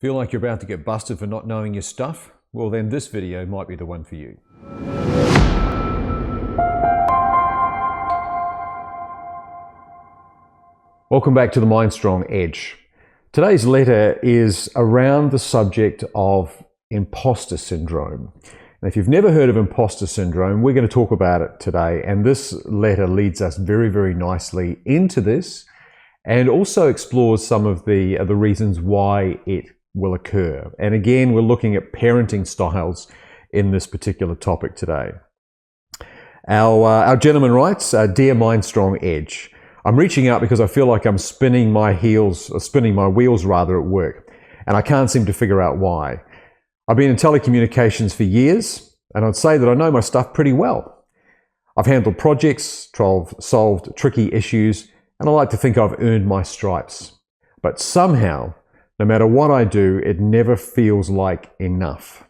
Feel like you're about to get busted for not knowing your stuff? Well, then this video might be the one for you. Welcome back to the Mind Strong Edge. Today's letter is around the subject of imposter syndrome. And if you've never heard of imposter syndrome, we're going to talk about it today. And this letter leads us very, very nicely into this and also explores some of the reasons why it will occur. And again, we're looking at parenting styles in this particular topic today. Our gentleman writes, "Dear Mind Strong Edge, I'm reaching out because I feel like I'm spinning my wheels rather at work, and I can't seem to figure out why. I've been in telecommunications for years, and I'd say that I know my stuff pretty well. I've handled projects, solved tricky issues, and I like to think I've earned my stripes. But somehow, no matter what I do, it never feels like enough.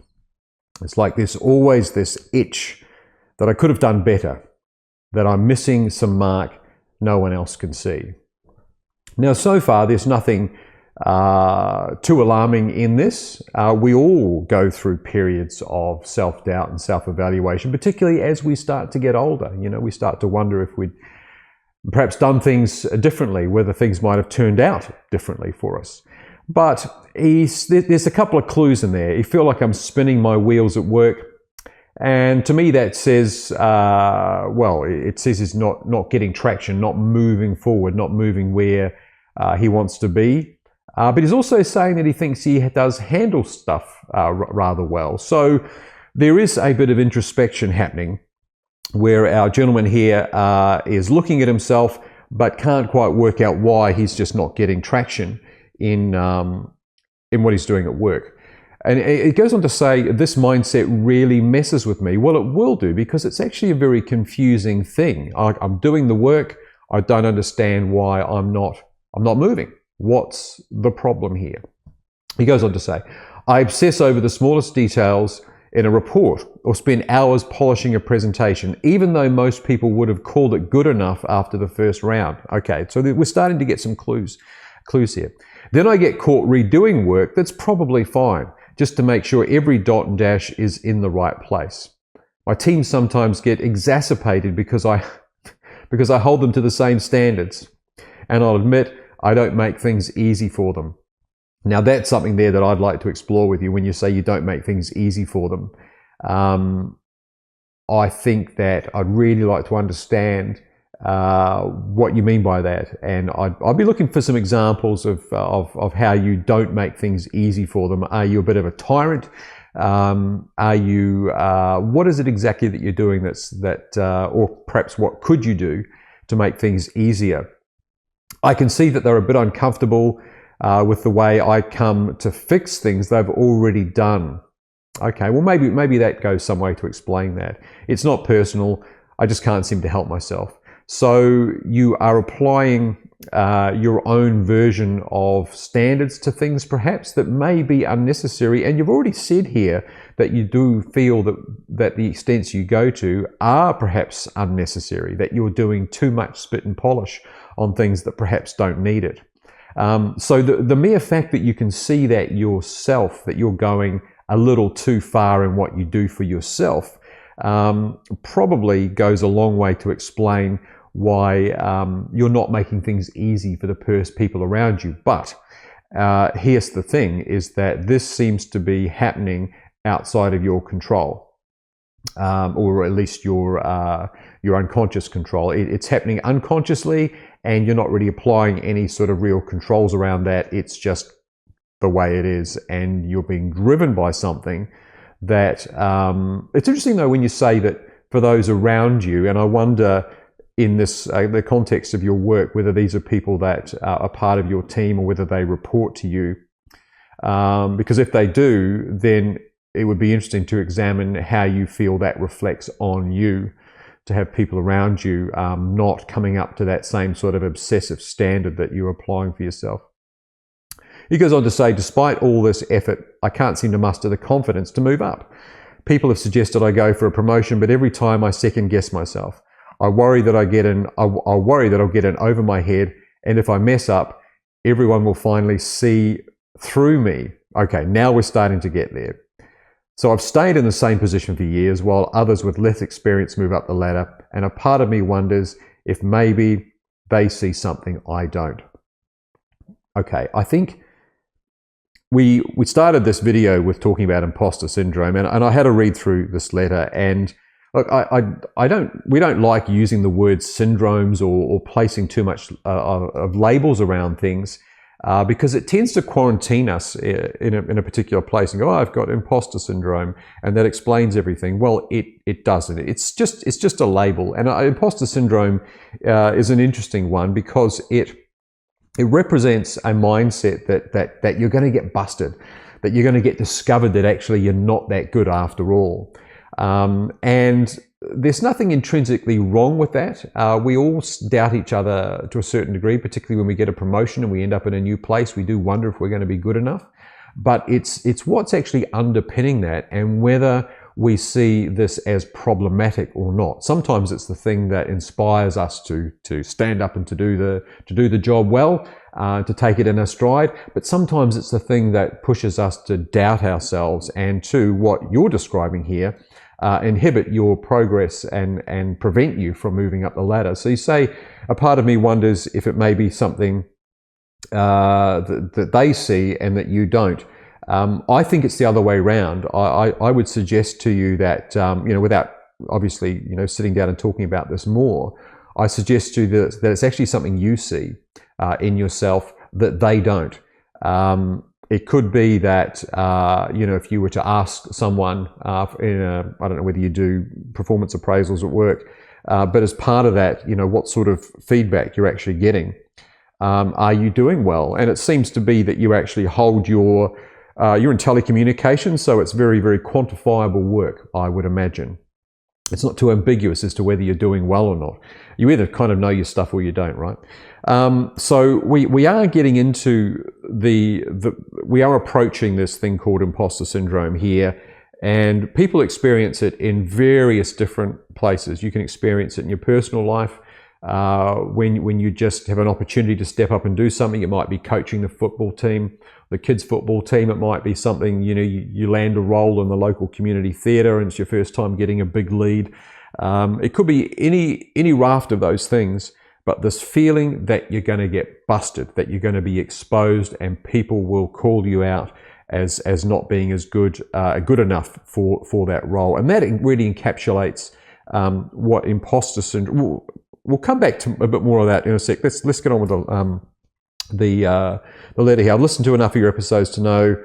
It's like there's always this itch that I could have done better, that I'm missing some mark no one else can see." Now, so far, there's nothing too alarming in this. We all go through periods of self-doubt and self-evaluation, particularly as we start to get older. You know, we start to wonder if we'd perhaps done things differently, whether things might have turned out differently for us. But there's a couple of clues in there. You feel like I'm spinning my wheels at work. And to me, that says, it says he's not getting traction, not moving forward, not moving where he wants to be. But he's also saying that he thinks he does handle stuff rather well. So there is a bit of introspection happening where our gentleman here is looking at himself, but can't quite work out why he's just not getting traction in what he's doing at work. And it goes on to say, this mindset really messes with me. Well, it will do, because it's actually a very confusing thing. I'm doing the work. I don't understand why I'm not moving. What's the problem here? He goes on to say, I obsess over the smallest details in a report or spend hours polishing a presentation, even though most people would have called it good enough after the first round. Okay, so we're starting to get some clues here. Then I get caught redoing work that's probably fine, just to make sure every dot and dash is in the right place. My team sometimes get exacerbated because I hold them to the same standards. And I'll admit, I don't make things easy for them. Now, that's something there that I'd like to explore with you when you say you don't make things easy for them. I think that I'd really like to understand what you mean by that, and I'd be looking for some examples of how you don't make things easy for them. Are you a bit of a tyrant? Are you? What is it exactly that you're doing or perhaps what could you do to make things easier? I can see that they're a bit uncomfortable with the way I come to fix things they've already done. Okay, well maybe that goes some way to explain that. It's not personal. I just can't seem to help myself. So you are applying your own version of standards to things perhaps that may be unnecessary. And you've already said here that you do feel that the extents you go to are perhaps unnecessary, that you're doing too much spit and polish on things that perhaps don't need it. So the mere fact that you can see that yourself, that you're going a little too far in what you do for yourself, probably goes a long way to explain why you're not making things easy for the people around you. But here's the thing, is that this seems to be happening outside of your control, or at least your unconscious control. It's happening unconsciously, and you're not really applying any sort of real controls around that. It's just the way it is, and you're being driven by something that it's interesting though when you say that for those around you, and I wonder in this the context of your work whether these are people that are part of your team or whether they report to you, because if they do, then it would be interesting to examine how you feel that reflects on you, to have people around you not coming up to that same sort of obsessive standard that you're applying for yourself. He goes on to say, despite all this effort, I can't seem to muster the confidence to move up. People have suggested I go for a promotion, but every time I second guess myself. I worry that I'll get in over my head, and if I mess up, everyone will finally see through me Okay, now we're starting to get there. So I've stayed in the same position for years while others with less experience move up the ladder, and a part of me wonders if maybe they see something I don't. Okay, I think we started this video with talking about imposter syndrome, and I had to read through this letter. And look, we don't like using the word syndromes or placing too much of labels around things because it tends to quarantine us in a particular place and go, oh, I've got imposter syndrome, and that explains everything. Well, it doesn't. It's just a label, and imposter syndrome is an interesting one because it represents a mindset that you're going to get busted, that you're going to get discovered that actually you're not that good after all. And there's nothing intrinsically wrong with that. We all doubt each other to a certain degree, particularly when we get a promotion and we end up in a new place. We do wonder if we're going to be good enough. But it's what's actually underpinning that and whether we see this as problematic or not. Sometimes it's the thing that inspires us to stand up and to do the job well, to take it in our stride. But sometimes it's the thing that pushes us to doubt ourselves and to what you're describing here, inhibit your progress and prevent you from moving up the ladder. So you say, a part of me wonders if it may be something that they see and that you don't. I think it's the other way around. I would suggest to you that, without obviously, sitting down and talking about this more, I suggest to you that it's actually something you see in yourself that they don't. It could be that, if you were to ask someone I don't know whether you do performance appraisals at work, but as part of that, what sort of feedback you're actually getting. Are you doing well? And it seems to be that you actually hold you're in telecommunications, so it's very, very quantifiable work, I would imagine. It's not too ambiguous as to whether you're doing well or not. You either kind of know your stuff or you don't, right? So we are getting into we are approaching this thing called imposter syndrome here, and people experience it in various different places. You can experience it in your personal life. When you just have an opportunity to step up and do something. It might be coaching the football team, the kids' football team. It might be something, you land a role in the local community theatre and it's your first time getting a big lead. It could be any raft of those things, but this feeling that you're going to get busted, that you're going to be exposed and people will call you out as not being as good enough for that role. And that really encapsulates what imposter syndrome. We'll come back to a bit more of that in a sec. Let's get on with the letter here. I've listened to enough of your episodes to know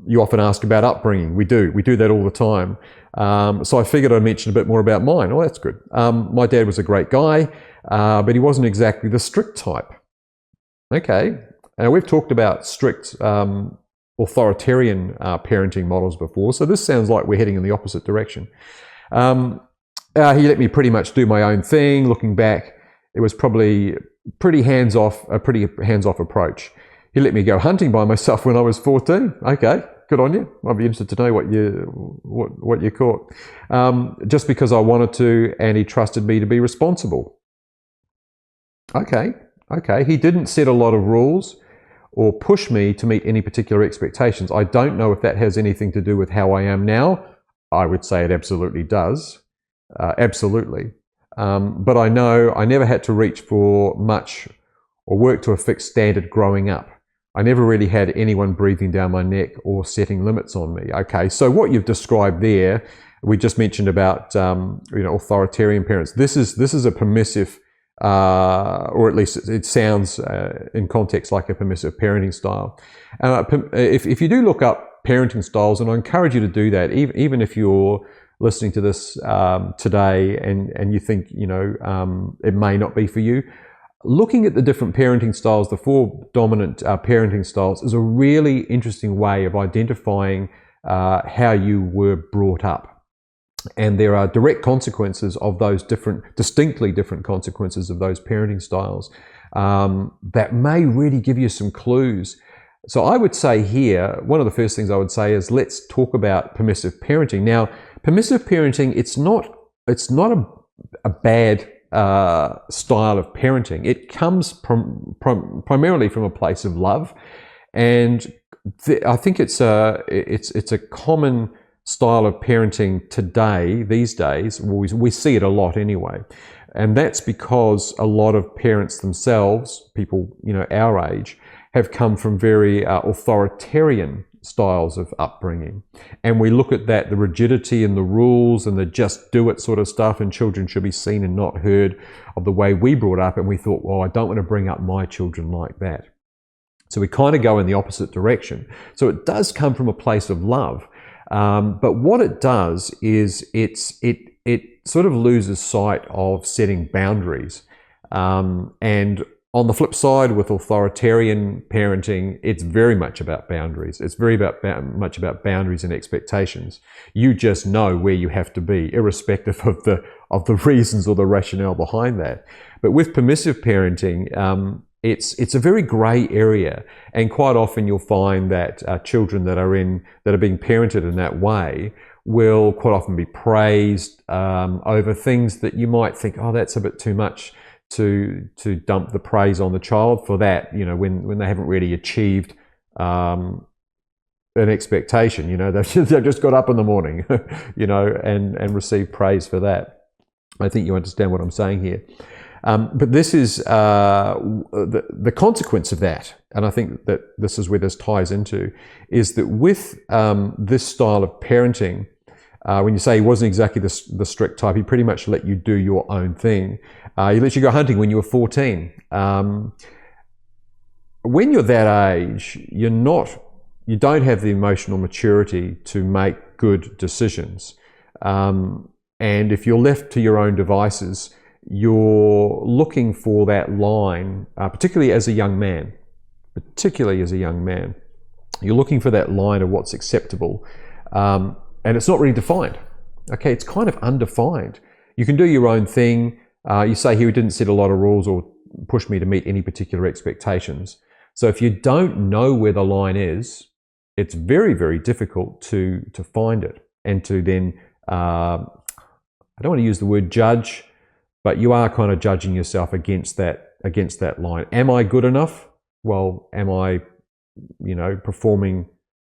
you often ask about upbringing. We do that all the time. So I figured I'd mention a bit more about mine. Oh, that's good. My dad was a great guy, but he wasn't exactly the strict type. Okay. Now we've talked about strict authoritarian parenting models before, so this sounds like we're heading in the opposite direction. He let me pretty much do my own thing. Looking back, it was probably a pretty hands-off approach. He let me go hunting by myself when I was 14. Okay, good on you. I'd be interested to know what you caught. Just because I wanted to, and he trusted me to be responsible. Okay. He didn't set a lot of rules or push me to meet any particular expectations. I don't know if that has anything to do with how I am now. I would say it absolutely does. Absolutely. But I know I never had to reach for much or work to a fixed standard growing up. I never really had anyone breathing down my neck or setting limits on me. Okay, so what you've described there, we just mentioned about authoritarian parents. This is a permissive, or at least it sounds in context like a permissive parenting style. If you do look up parenting styles, and I encourage you to do that, even if you're listening to this today and you think it may not be for you, looking at the different parenting styles, the 4 dominant parenting styles, is a really interesting way of identifying how you were brought up. And there are direct consequences of those distinctly different consequences of those parenting styles that may really give you some clues. So I would say here, one of the first things I would say is let's talk about permissive parenting. Now, permissive parenting, it's not a bad style of parenting. It comes primarily from a place of love, and I think it's a common style of parenting today, these days. We see it a lot anyway. And that's because a lot of parents themselves, people, our age, have come from very authoritarian styles of upbringing. And we look at that, the rigidity and the rules and the just do it sort of stuff, and children should be seen and not heard of the way we brought up. And we thought, well, I don't want to bring up my children like that. So we kind of go in the opposite direction. So it does come from a place of love. But what it does is it sort of loses sight of setting boundaries. And on the flip side, with authoritarian parenting, it's very much about boundaries. It's very much about boundaries and expectations. You just know where you have to be, irrespective of the reasons or the rationale behind that. But with permissive parenting, it's a very grey area, and quite often you'll find that children that are being parented in that way will quite often be praised over things that you might think, oh, that's a bit too much to dump the praise on the child for that, when they haven't really achieved an expectation. They've just got up in the morning, and received praise for that. I think you understand what I'm saying here. But this is the consequence of that, and I think that this is where this ties into, is that with this style of parenting, when you say he wasn't exactly the strict type, he pretty much let you do your own thing. He let you go hunting when you were 14. When you're that age, you don't have the emotional maturity to make good decisions. And if you're left to your own devices, you're looking for that line, particularly as a young man. You're looking for that line of what's acceptable. And it's not really defined. Okay, it's kind of undefined. You can do your own thing. You say here, he didn't set a lot of rules or push me to meet any particular expectations. So if you don't know where the line is, it's very, very difficult to find it, and to then, I don't want to use the word judge, but you are kind of judging yourself against that line. Am I good enough? Well, am I, performing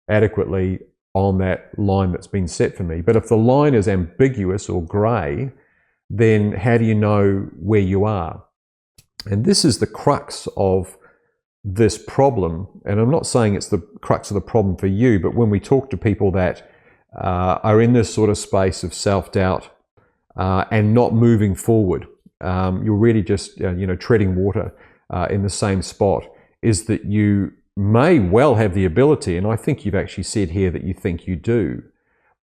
adequately on that line that's been set for me? But if the line is ambiguous or grey, then how do you know where you are? And this is the crux of this problem. And I'm not saying it's the crux of the problem for you, but when we talk to people that are in this sort of space of self-doubt and not moving forward, you're really just treading water in the same spot, is that you may well have the ability, and I think you've actually said here that you think you do,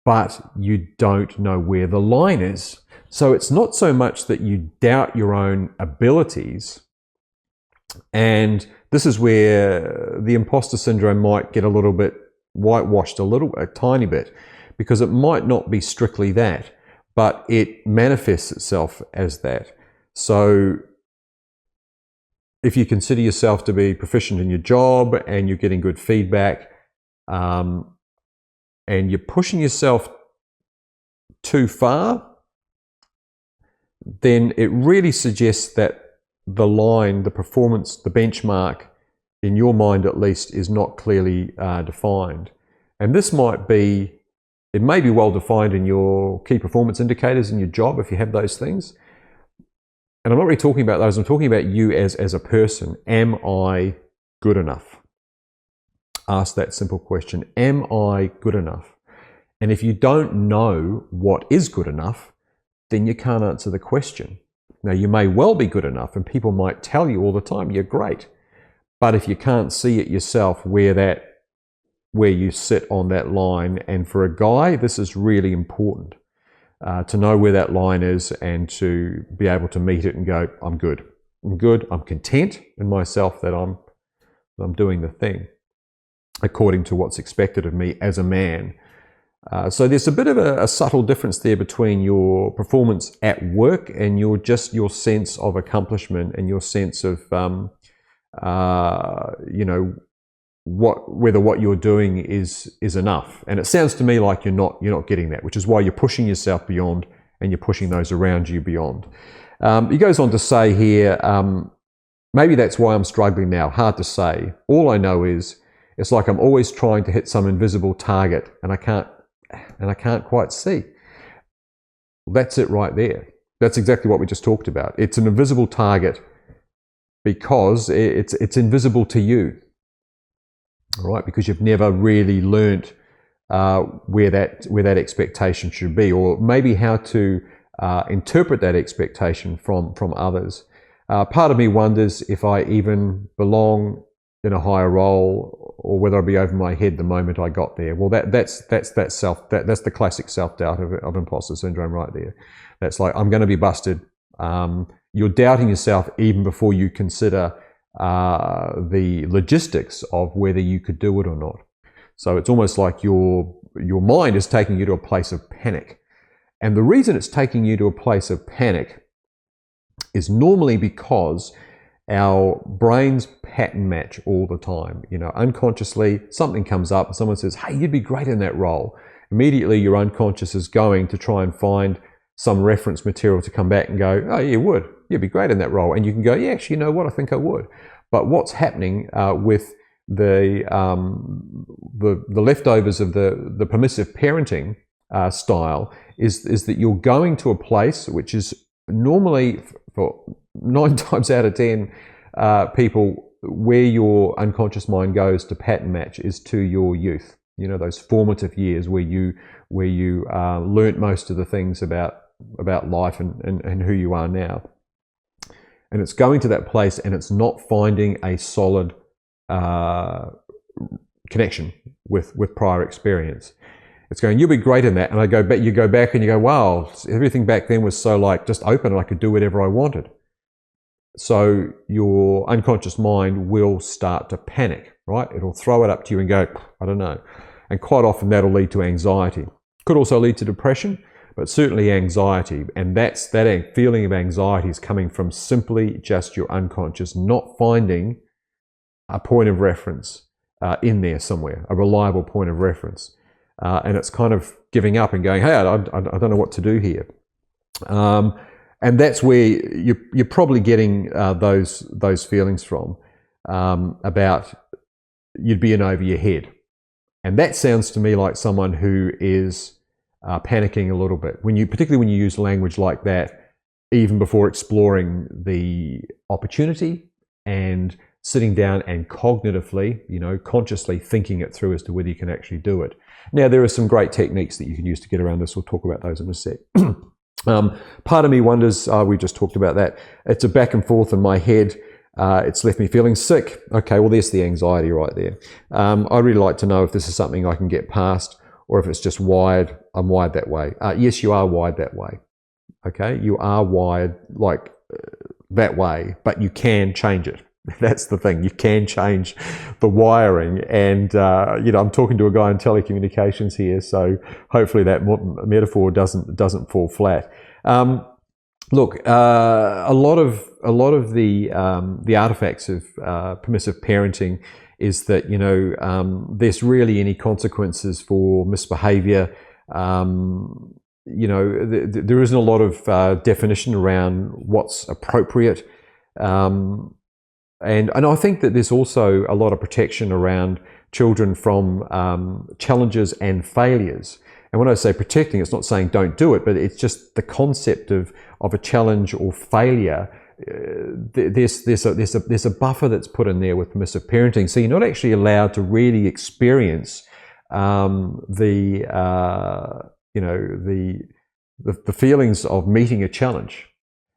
but you don't know where the line is. So it's not so much that you doubt your own abilities, and this is where the imposter syndrome might get a little bit whitewashed a tiny bit, because it might not be strictly that, but it manifests itself as that. So if you consider yourself to be proficient in your job and you're getting good feedback, and you're pushing yourself too far, then it really suggests that the line, the performance, the benchmark, in your mind at least, is not clearly defined. And this may be well defined in your key performance indicators in your job, if you have those things. And I'm not really talking about those, I'm talking about you as a person. Am I good enough? Ask that simple question. Am I good enough? And if you don't know what is good enough, then you can't answer the question. Now, you may well be good enough, and people might tell you all the time, you're great. But if you can't see it yourself, where you sit on that line, and for a guy, this is really important, to know where that line is and to be able to meet it and go, I'm good. I'm content in myself that I'm doing the thing according to what's expected of me as a man. So there's a bit of a subtle difference there between your performance at work and your sense of accomplishment and your sense of, whether what you're doing is enough. And it sounds to me like you're not getting that, which is why you're pushing yourself beyond, and you're pushing those around you beyond. He goes on to say here, maybe that's why I'm struggling now. Hard to say. All I know is It's like I'm always trying to hit some invisible target and I can't quite see. That's it right there. That's exactly what we just talked about. It's an invisible target because it's invisible to you, all right? Because you've never really learnt where that expectation should be, or maybe how to interpret that expectation from others. Part of me wonders if I even belong in a higher role, or whether I'll be over my head the moment I got there. Well, that's the classic self-doubt of imposter syndrome right there. That's like, I'm going to be busted. You're doubting yourself even before you consider the logistics of whether you could do it or not. So it's almost like your mind is taking you to a place of panic. And the reason it's taking you to a place of panic is normally because our brains pattern match all the time. You know, unconsciously, something comes up and someone says, hey, you'd be great in that role. Immediately, your unconscious is going to try and find some reference material to come back and go, oh, you would. You'd be great in that role. And you can go, yeah, actually, you know what? I think I would. But what's happening with the leftovers of the permissive parenting style is that you're going to a place which is normally, for 9 times out of 10 people, where your unconscious mind goes to pattern match is to your youth. You know, those formative years where you learnt most of the things about life and who you are now. And it's going to that place and it's not finding a solid connection with prior experience. It's going, you'll be great in that. And you go back and you go, wow, everything back then was so like just open and I could do whatever I wanted. So your unconscious mind will start to panic, right? It'll throw it up to you and go, I don't know. And quite often that'll lead to anxiety. Could also lead to depression, but certainly anxiety. And that feeling of anxiety is coming from simply just your unconscious not finding a point of reference in there somewhere, a reliable point of reference. And it's kind of giving up and going, hey, I don't know what to do here. And that's where you're probably getting those feelings from, about you'd be in over your head. And that sounds to me like someone who is panicking a little bit. Particularly when you use language like that, even before exploring the opportunity and sitting down and cognitively, consciously thinking it through as to whether you can actually do it. Now, there are some great techniques that you can use to get around this. We'll talk about those in a sec. Part of me wonders, we just talked about that. It's a back and forth in my head. It's left me feeling sick. Okay, well, there's the anxiety right there. I'd really like to know if this is something I can get past or if it's just wired. I'm wired that way. Yes, you are wired that way. Okay, you are wired like that way, but you can change it. That's the thing. You can change the wiring. And, I'm talking to a guy in telecommunications here, so hopefully that metaphor doesn't fall flat. Look, a lot of the artifacts of permissive parenting is that, there's really any consequences for misbehavior. There isn't a lot of definition around what's appropriate. And I think that there's also a lot of protection around children from challenges and failures. And when I say protecting, it's not saying don't do it, but it's just the concept of a challenge or failure. There's a buffer that's put in there with permissive parenting, so you're not actually allowed to really experience the feelings of meeting a challenge.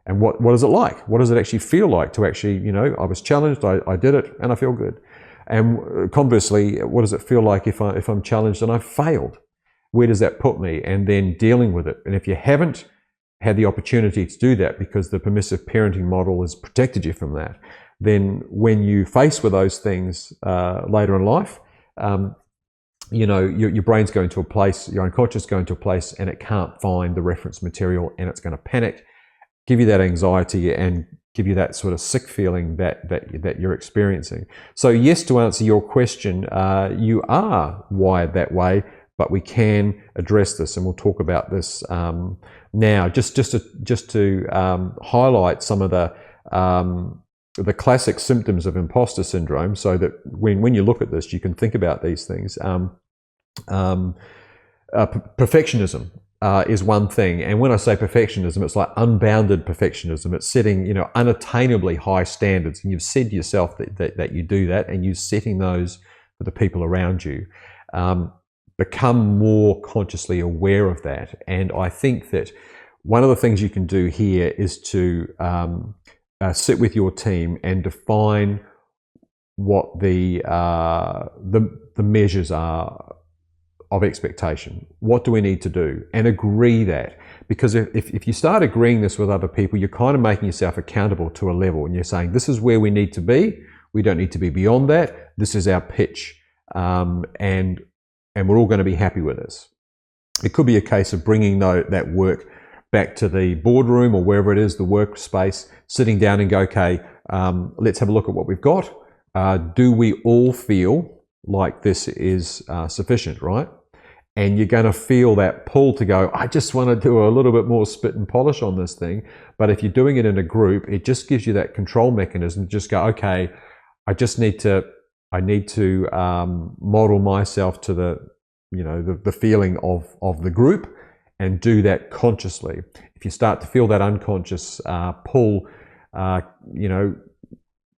And what is it like? What does it actually feel like to actually, I was challenged, I did it, and I feel good. And conversely, what does it feel like if I'm challenged and I've failed? Where does that put me? And then dealing with it. And if you haven't had the opportunity to do that because the permissive parenting model has protected you from that, then when you face with those things later in life, your brain's going to a place, your unconscious going to a place, and it can't find the reference material, and it's going to panic, give you that anxiety, and give you that sort of sick feeling that you're experiencing. So yes, to answer your question, you are wired that way, but we can address this, and we'll talk about this now. Just to highlight some of the the classic symptoms of imposter syndrome, so that when you look at this, you can think about these things. Perfectionism is one thing, and when I say perfectionism, it's like unbounded perfectionism. It's setting, unattainably high standards, and you've said to yourself that you do that, and you're setting those for the people around you. Become more consciously aware of that, and I think that one of the things you can do here is to sit with your team and define what the measures are of expectation. What do we need to do? And agree that. Because if you start agreeing this with other people, you're kind of making yourself accountable to a level, and you're saying, this is where we need to be. We don't need to be beyond that. This is our pitch. And we're all going to be happy with this. It could be a case of bringing that work back to the boardroom or wherever it is, the workspace, sitting down and go, okay, let's have a look at what we've got. Do we all feel like this is sufficient, right? And you're going to feel that pull to go, I just want to do a little bit more spit and polish on this thing. But if you're doing it in a group, it just gives you that control mechanism to just go, okay, I need to model myself to the feeling of the group, and do that consciously. If you start to feel that unconscious pull,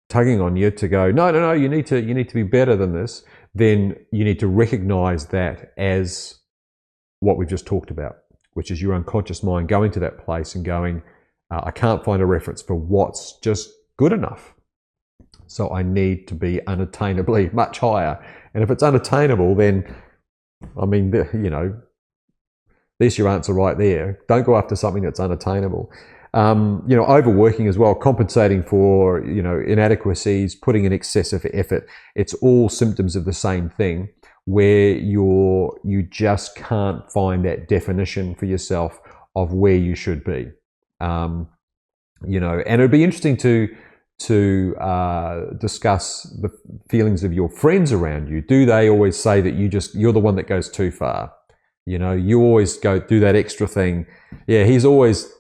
tugging on you to go, no, you need to be better than this, then you need to recognize that as what we've just talked about, which is your unconscious mind going to that place and going, I can't find a reference for what's just good enough. So I need to be unattainably much higher. And if it's unattainable, then, there's your answer right there. Don't go after something that's unattainable. Overworking as well, compensating for, inadequacies, putting in excessive effort. It's all symptoms of the same thing, where you just can't find that definition for yourself of where you should be. And it'd be interesting to discuss the feelings of your friends around you. Do they always say that you're the one that goes too far? You always do that extra thing. Yeah, he's always,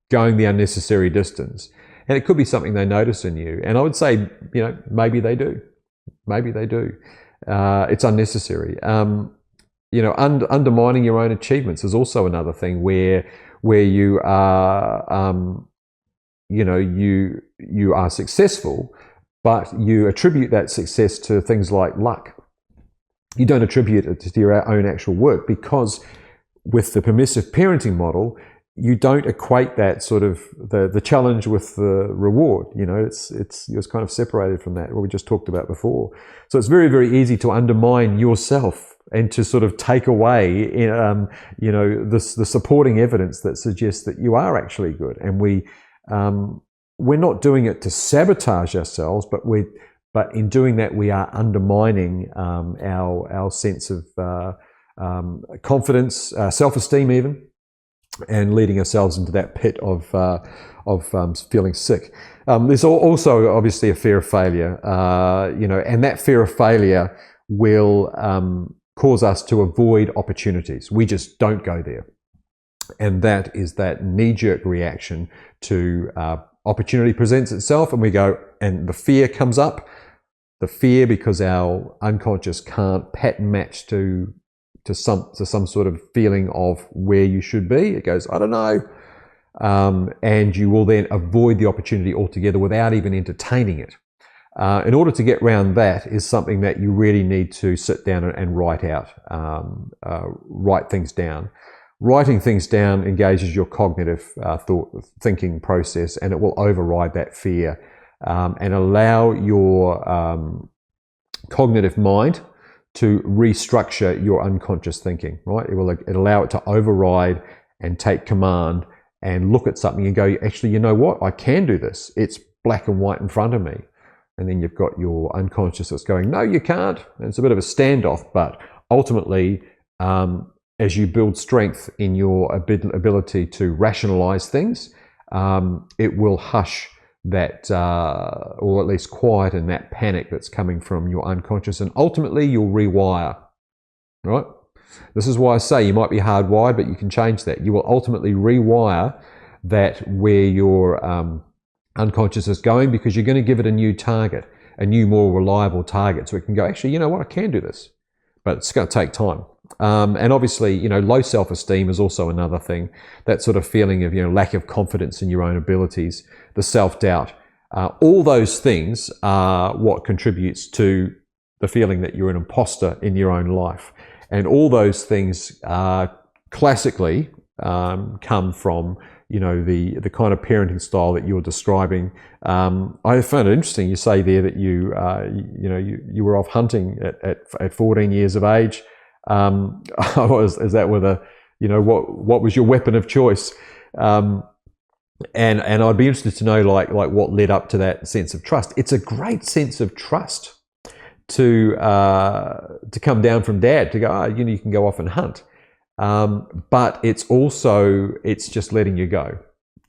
going the unnecessary distance. And it could be something they notice in you. And I would say, maybe they do. Maybe they do. It's unnecessary. Undermining your own achievements is also another thing where you are, you are successful, but you attribute that success to things like luck. You don't attribute it to your own actual work, because with the permissive parenting model, you don't equate that sort of the challenge with the reward. It's kind of separated from that, what we just talked about before. So it's very, very easy to undermine yourself and to sort of take away, the supporting evidence that suggests that you are actually good. And we're not doing it to sabotage ourselves, but in doing that, we are undermining our sense of confidence, self-esteem even, and leading ourselves into that pit of feeling sick. There's also obviously a fear of failure, and that fear of failure will cause us to avoid opportunities. We just don't go there. And that is that knee-jerk reaction to opportunity presents itself, and we go, and the fear comes up. The fear because our unconscious can't pattern match to some sort of feeling of where you should be. It goes, I don't know. And you will then avoid the opportunity altogether without even entertaining it. In order to get around that is something that you really need to sit down and write out, write things down. Writing things down engages your cognitive thinking process, and it will override that fear and allow your cognitive mind to restructure your unconscious thinking, right? It'll allow it to override and take command and look at something and go, actually, you know what? I can do this. It's black and white in front of me. And then you've got your unconscious that's going, no, you can't. And it's a bit of a standoff, but ultimately, as you build strength in your ability to rationalize things, it will hush that, or at least quieten that panic that's coming from your unconscious, and ultimately you'll rewire, right? This is why I say you might be hardwired, but you can change that. You will ultimately rewire that where your unconscious is going, because you're going to give it a new target, a new, more reliable target, so it can go, actually, you know what, I can do this, but it's going to take time. And obviously, low self-esteem is also another thing. That sort of feeling of, lack of confidence in your own abilities, the self-doubt. All those things are what contributes to the feeling that you're an imposter in your own life. And all those things classically come from, the kind of parenting style that you're describing. I found it interesting. You say there that you were off hunting at 14 years of age. Is that with what was your weapon of choice? And I'd be interested to know like what led up to that sense of trust. It's a great sense of trust to come down from dad to go, you can go off and hunt. But it's just letting you go.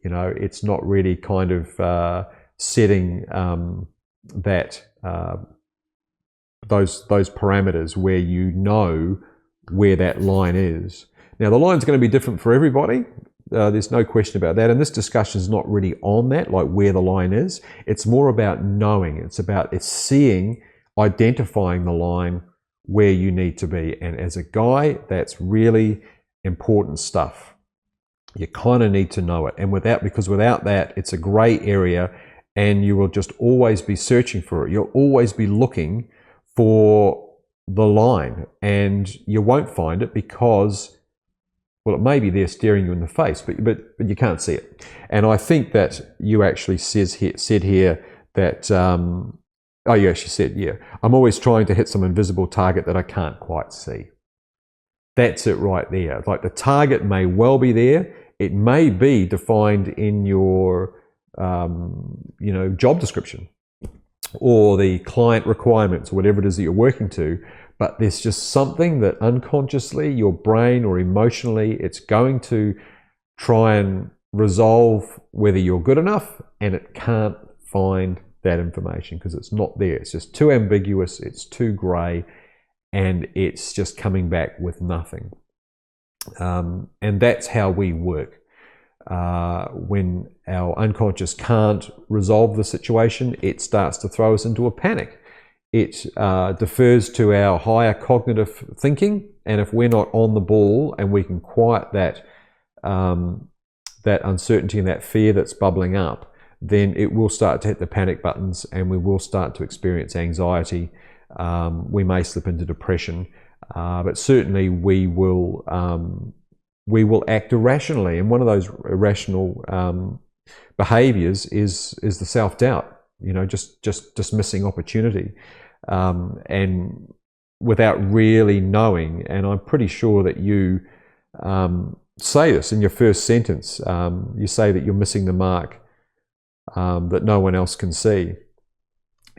It's not really kind of setting those parameters where where that line is. Now, the line's going to be different for everybody. There's no question about that. And this discussion is not really on that, like where the line is. It's more about knowing. It's seeing, identifying the line where you need to be. And as a guy, that's really important stuff. You kind of need to know it. And because without that, it's a gray area, and you will just always be searching for it. You'll always be looking for the line, and you won't find it because, well, it may be there staring you in the face, but you can't see it. And I think that you actually said here that, you actually said, yeah, I'm always trying to hit some invisible target that I can't quite see. That's it right there. Like, the target may well be there. It may be defined in your, job description or the client requirements, or whatever it is that you're working to. But there's just something that unconsciously, your brain or emotionally, it's going to try and resolve whether you're good enough, and it can't find that information because it's not there. It's just too ambiguous, it's too grey, and it's just coming back with nothing. And that's how we work. When our unconscious can't resolve the situation, it starts to throw us into a panic. It defers to our higher cognitive thinking, and if we're not on the ball and we can quiet that uncertainty and that fear that's bubbling up, then it will start to hit the panic buttons, and we will start to experience anxiety. We may slip into depression, but certainly we will act irrationally. And one of those irrational behaviors is the self-doubt. Just dismissing opportunity, and without really knowing. And I'm pretty sure that you say this in your first sentence. You say that you're missing the mark, that no one else can see.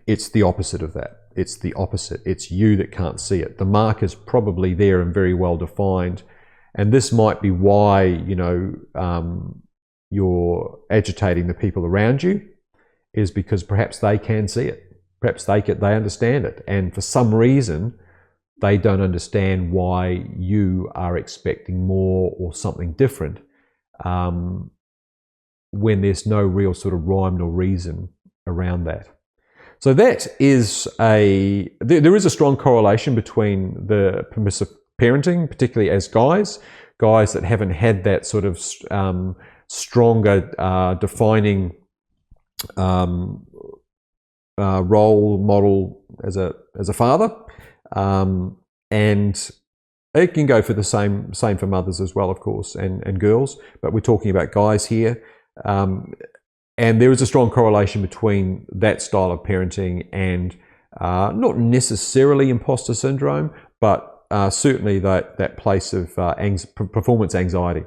It's the opposite of that. It's the opposite. It's you that can't see it. The mark is probably there and very well defined. And this might be why, you're agitating the people around you, is because perhaps they can see it. Perhaps they understand it. And for some reason, they don't understand why you are expecting more or something different, when there's no real sort of rhyme or reason around that. So that is there is a strong correlation between the permissive parenting, particularly as guys that haven't had that sort of stronger defining role model as a father, and it can go for the same for mothers as well, of course, and girls. But we're talking about guys here, and there is a strong correlation between that style of parenting and not necessarily imposter syndrome, but certainly that place of performance anxiety.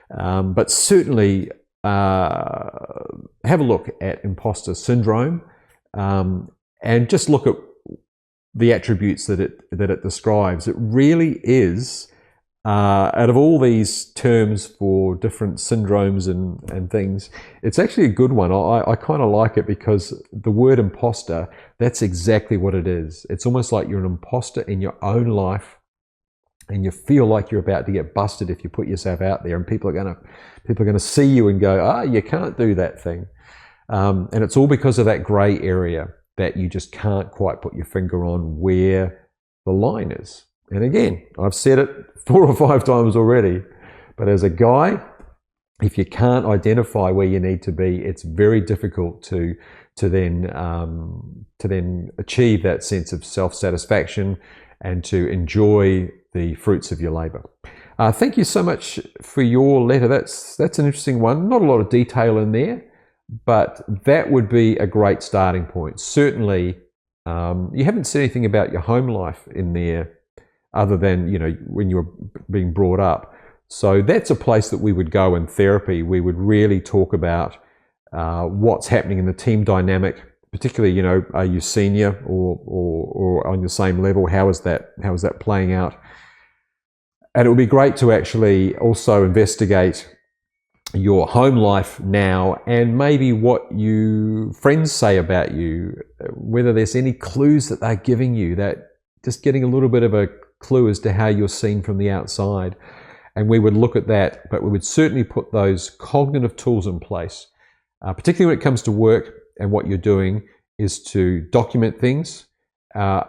But certainly have a look at imposter syndrome, and just look at the attributes that it describes. It really is, out of all these terms for different syndromes and things, it's actually a good one. I kind of like it because the word imposter, that's exactly what it is. It's almost like you're an imposter in your own life, and you feel like you're about to get busted if you put yourself out there, and people are going to see you and go, you can't do that thing. And it's all because of that grey area that you just can't quite put your finger on where the line is. And again, I've said it 4 or 5 times already, but as a guy, if you can't identify where you need to be, it's very difficult to then achieve that sense of self-satisfaction and to enjoy the fruits of your labor. Thank you so much for your letter. That's an interesting one. Not a lot of detail in there, but that would be a great starting point. Certainly, you haven't said anything about your home life in there other than, you know, when you were being brought up. So that's a place that we would go in therapy. We would really talk about what's happening in the team dynamic, particularly, you know, are you senior or on the same level? How is that playing out? And it would be great to actually also investigate your home life now and maybe what you friends say about you, whether there's any clues that they're giving you, that just getting a little bit of a clue as to how you're seen from the outside. And we would look at that, but we would certainly put those cognitive tools in place, particularly when it comes to work and what you're doing, is to document things,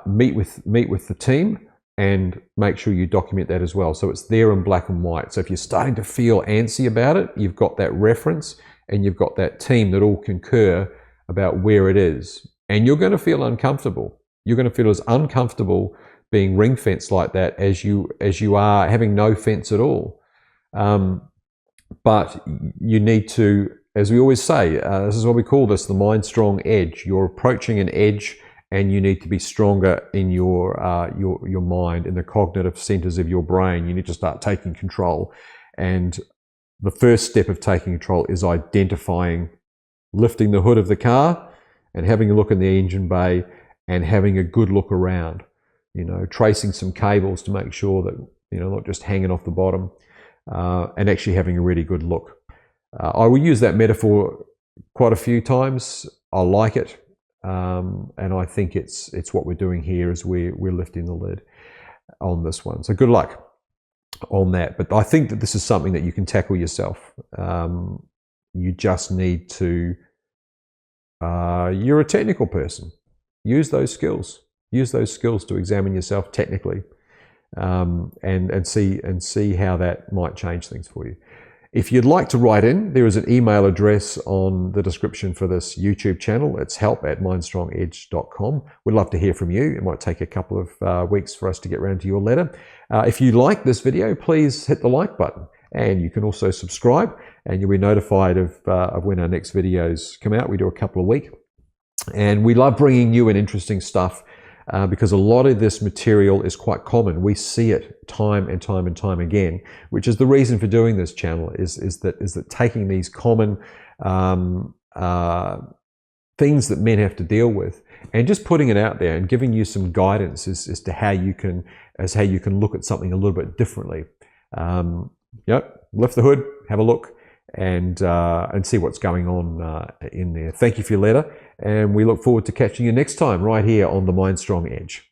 meet with the team, and make sure you document that as well. So it's there in black and white. So if you're starting to feel antsy about it, you've got that reference and you've got that team that all concur about where it is. And you're going to feel uncomfortable. You're going to feel as uncomfortable being ring fenced like that as you are having no fence at all. But you need to, as we always say, this is what we call this, the mind strong edge. You're approaching an edge, and you need to be stronger in your mind, in the cognitive centers of your brain. You need to start taking control. And the first step of taking control is identifying, lifting the hood of the car and having a look in the engine bay and having a good look around. You know, tracing some cables to make sure that, you know, not just hanging off the bottom, and actually having a really good look. I will use that metaphor quite a few times. I like it, and I think it's what we're doing here is we're lifting the lid on this one. So good luck on that. But I think that this is something that you can tackle yourself. You just need to. You're a technical person. Use those skills. Use those skills to examine yourself technically, and see how that might change things for you. If you'd like to write in, there is an email address on the description for this YouTube channel. It's help@mindstrongedge.com. We'd love to hear from you. It might take a couple of weeks for us to get around to your letter. If you like this video, please hit the like button, and you can also subscribe, and you'll be notified of when our next videos come out. We do a couple a week, and we love bringing you in interesting stuff. Because a lot of this material is quite common. We see it time and time and time again, which is the reason for doing this channel, is that taking these common things that men have to deal with and just putting it out there and giving you some guidance as to how you can look at something a little bit differently. Lift the hood, have a look, and see what's going on in there. Thank you for your letter, and we look forward to catching you next time right here on the Mind Strong Edge.